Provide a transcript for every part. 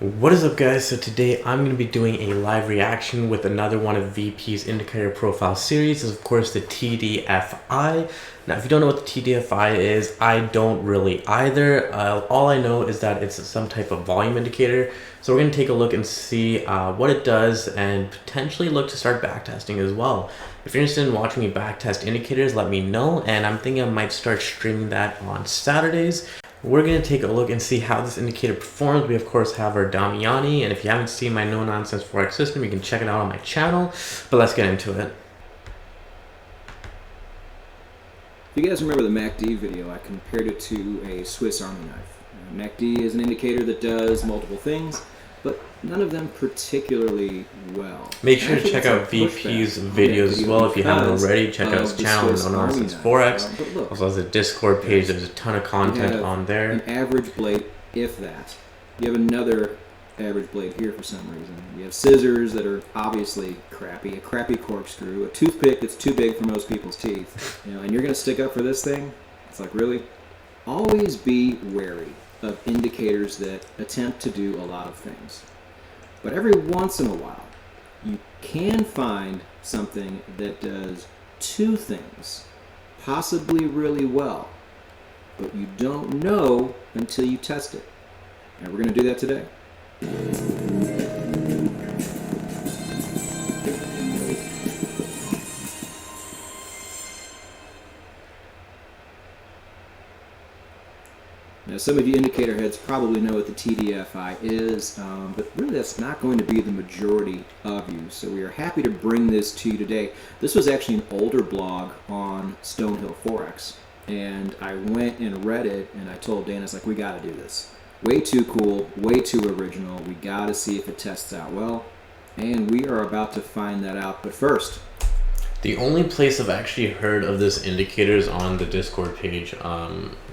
What is up, guys? So today I'm going to be doing a live reaction with another one of VP's indicator profile series. This is of course the TDFI. Now if you don't know what the TDFI is, I don't really either. All I know is that it's some type of volume indicator. So we're going to take a look and see what it does and potentially look to start backtesting as well. If you're interested in watching me backtest indicators, let me know, and I'm thinking I might start streaming that on Saturdays. We're going to take a look and see how this indicator performs. We of course have our Damiani, and if you haven't seen my no-nonsense Forex system, you can check it out on my channel, but let's get into it. If you guys remember the MACD video, I compared it to a Swiss Army knife. MACD is an indicator that does multiple things, but none of them particularly well. Make sure to check out VP's videos as well if you haven't already. Check out his channel, No Nonsense Forex. Also has a Discord page. There's a ton of content on there. An average blade, if that. You have another average blade here for some reason. You have scissors that are obviously crappy, a crappy corkscrew, a toothpick that's too big for most people's teeth. And you're going to stick up for this thing? It's like, really? Always be wary of indicators that attempt to do a lot of things. But every once in a while, you can find something that does two things, possibly really well, but you don't know until you test it. And we're going to do that today. Now, some of you indicator heads probably know what the TDFI is, but really that's not going to be the majority of you. So we are happy to bring this to you today. This was actually an older blog on Stonehill Forex, and I went and read it, and I told Dan, it's like, we got to do this. Way too cool, way too original. We got to see if it tests out well, and we are about to find that out. But first, the only place I've actually heard of this indicator is on the Discord page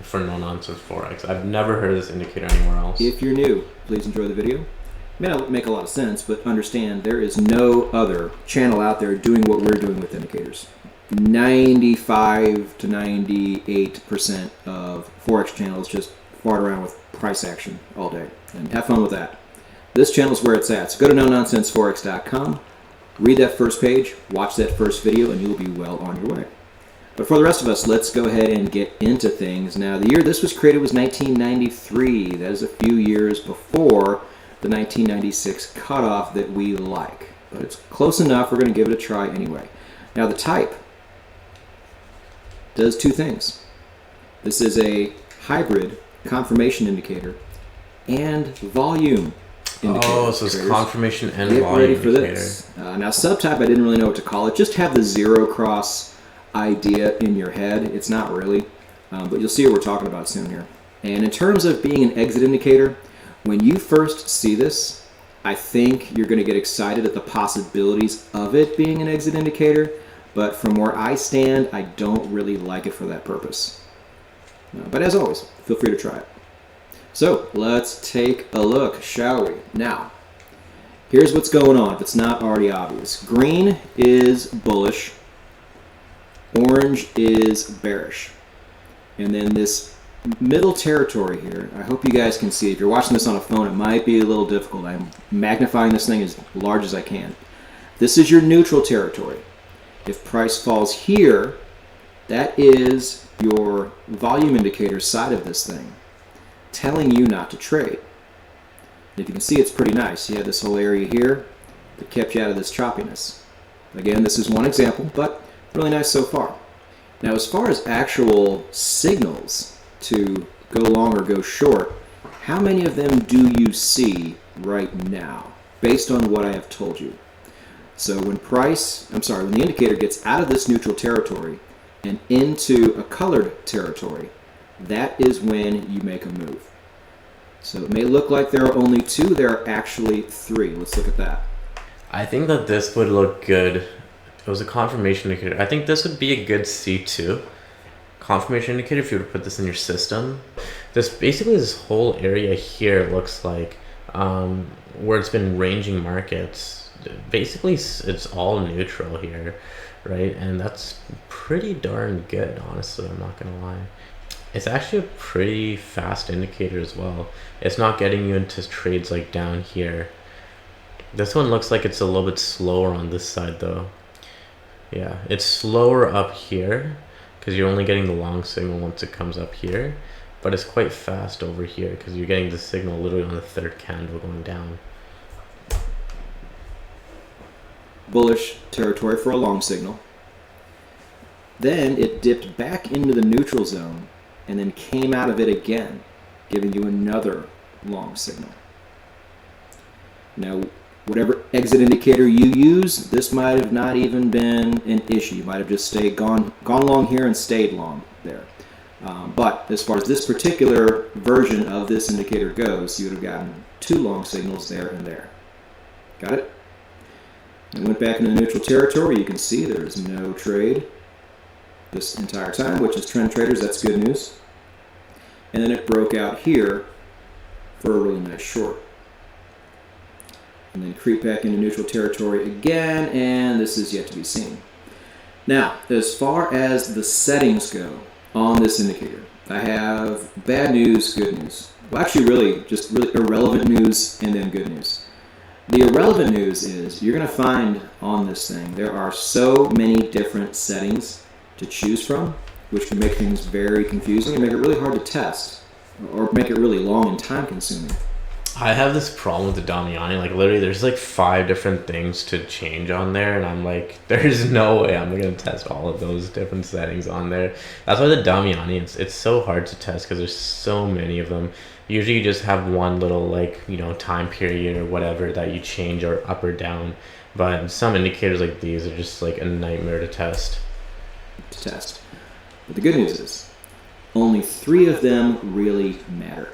for No Nonsense Forex. I've never heard of this indicator anywhere else. If you're new, please enjoy the video. It may not make a lot of sense, but understand there is no other channel out there doing what we're doing with indicators. 95 to 98% of Forex channels just fart around with price action all day, and have fun with that. This channel is where it's at, so go to nononsenseforex.com. Read that first page, watch that first video, and you'll be well on your way. But for the rest of us, let's go ahead and get into things. Now, the year this was created was 1993. That is a few years before the 1996 cutoff that we like. But it's close enough, we're going to give it a try anyway. Now, the type does two things. This is a hybrid confirmation indicator and volume indicator. Oh, so it's confirmation and Get volume ready for indicator. this. Now, subtype, I didn't really know what to call it. Just have the zero cross idea in your head. It's not really, but you'll see what we're talking about soon here. And in terms of being an exit indicator, when you first see this, I think you're going to get excited at the possibilities of it being an exit indicator. But from where I stand, I don't really like it for that purpose. But as always, feel free to try it. So let's take a look, shall we? Now, here's what's going on if it's not already obvious. Green is bullish, orange is bearish. And then this middle territory here, I hope you guys can see. If you're watching this on a phone, it might be a little difficult. I'm magnifying this thing as large as I can. This is your neutral territory. If price falls here, that is your volume indicator side of this thing, telling you not to trade. And if you can see, it's pretty nice. You have this whole area here that kept you out of this choppiness. Again, this is one example, but really nice so far. Now, as far as actual signals to go long or go short, how many of them do you see right now, based on what I have told you? So when when the indicator gets out of this neutral territory and into a colored territory, that is when you make a move. So it may look like there are only two, there are actually three. Let's look at that. I think that this would look good. It was a confirmation indicator. I think this would be a good C2 confirmation indicator if you were to put this in your system. This whole area here looks like where it's been ranging markets. Basically, it's all neutral here, right? And that's pretty darn good, honestly. I'm not gonna lie. It's actually a pretty fast indicator as well. It's not getting you into trades like down here. This one looks like it's a little bit slower on this side though. Yeah, it's slower up here because you're only getting the long signal once it comes up here, but it's quite fast over here because you're getting the signal literally on the third candle going down. Bullish territory for a long signal. Then it dipped back into the neutral zone and then came out of it again, giving you another long signal. Now, whatever exit indicator you use, this might have not even been an issue. You might have just gone long here and stayed long there. But as far as this particular version of this indicator goes, you would have gotten two long signals there and there. Got it? It went back into neutral territory. You can see there is no trade this entire time, which is trend traders. That's good news. And then it broke out here for a really nice short. And then creep back into neutral territory again, and this is yet to be seen. Now, as far as the settings go on this indicator, I have bad news, good news. Well, actually, really irrelevant news and then good news. The irrelevant news is you're going to find on this thing there are so many different settings to choose from, which can make things very confusing and make it really hard to test, or make it really long and time consuming. I have this problem with the Damiani, like literally there's like 5 different things to change on there, and I'm like, there's no way I'm gonna test all of those different settings on there. That's why the Damiani, it's so hard to test because there's so many of them. Usually you just have one little like, you know, time period or whatever that you change or up or down, but some indicators like these are just like a nightmare to test. But the good news is only 3 of them really matter.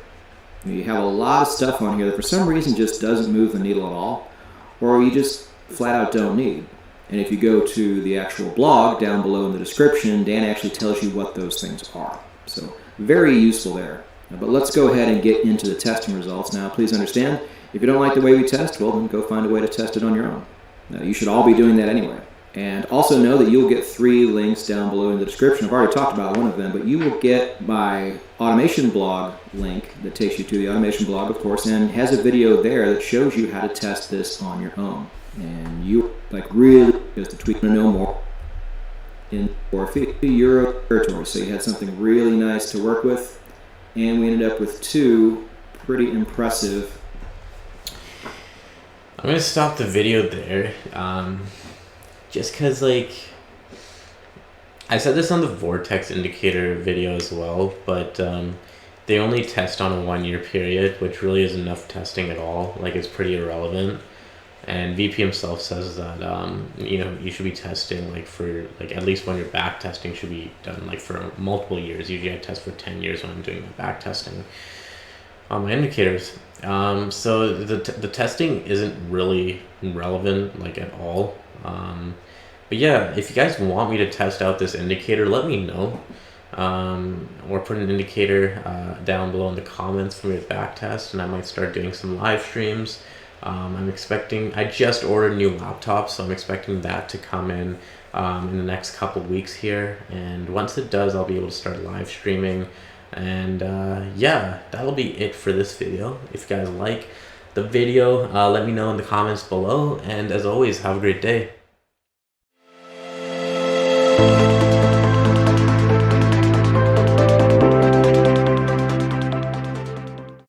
You have a lot of stuff on here that for some reason just doesn't move the needle at all, or you just flat out don't need. And if you go to the actual blog down below in the description, Dan actually tells you what those things are. So very useful there. But let's go ahead and get into the testing results. Now, please understand, if you don't like the way we test, well, then go find a way to test it on your own. Now, you should all be doing that anyway. And also know that you'll get 3 links down below in the description. I've already talked about one of them, but you will get my automation blog link that takes you to the automation blog, of course, and has a video there that shows you how to test this on your own. And you really just to tweak to know more in €450 territory. So you had something really nice to work with, and we ended up with 2 pretty impressive. I'm gonna stop the video there. Just because, like, I said this on the Vortex indicator video as well, but they only test on a 1-year period, which really isn't enough testing at all. Like, it's pretty irrelevant. And VP himself says that, you know, you should be testing, like, for, like, at least when your back testing should be done, like, for multiple years. Usually I test for 10 years when I'm doing my back testing on my indicators. So the testing isn't really relevant, like, at all. But yeah, if you guys want me to test out this indicator, let me know, or put an indicator down below in the comments for me to back test, and I might start doing some live streams. I just ordered new laptops, so I'm expecting that to come in the next couple weeks here, and once it does, I'll be able to start live streaming. And yeah, that'll be it for this video. If you guys like the video, let me know in the comments below, and as always, have a great day.